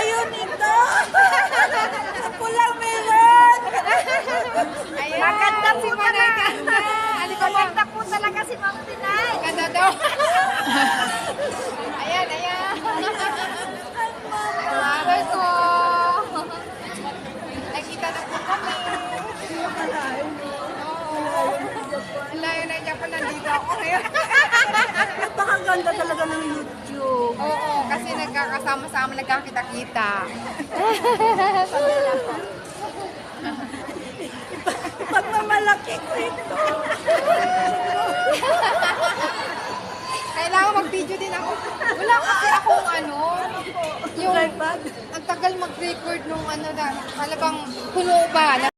Ayun ito! Ako lang meron! Ayan, Maganda po si Manay talaga. Maganda po talaga si Ma'am Pinay. Ganda daw. Ayan, ayan. Mahal ko. Nakita na po kami. Oo. Ang layo na niya pa nandito ako ngayon. Napakaganda talaga ng YouTube. Oo, kasi nagkakasama-sama, nagkakita-kita. Pagmamalaki ko ito. Kailangan mag-video din ako. Wala kasi akong ano, yung Tripod. ang tagal mag-record nung ano na, talagang puno ba?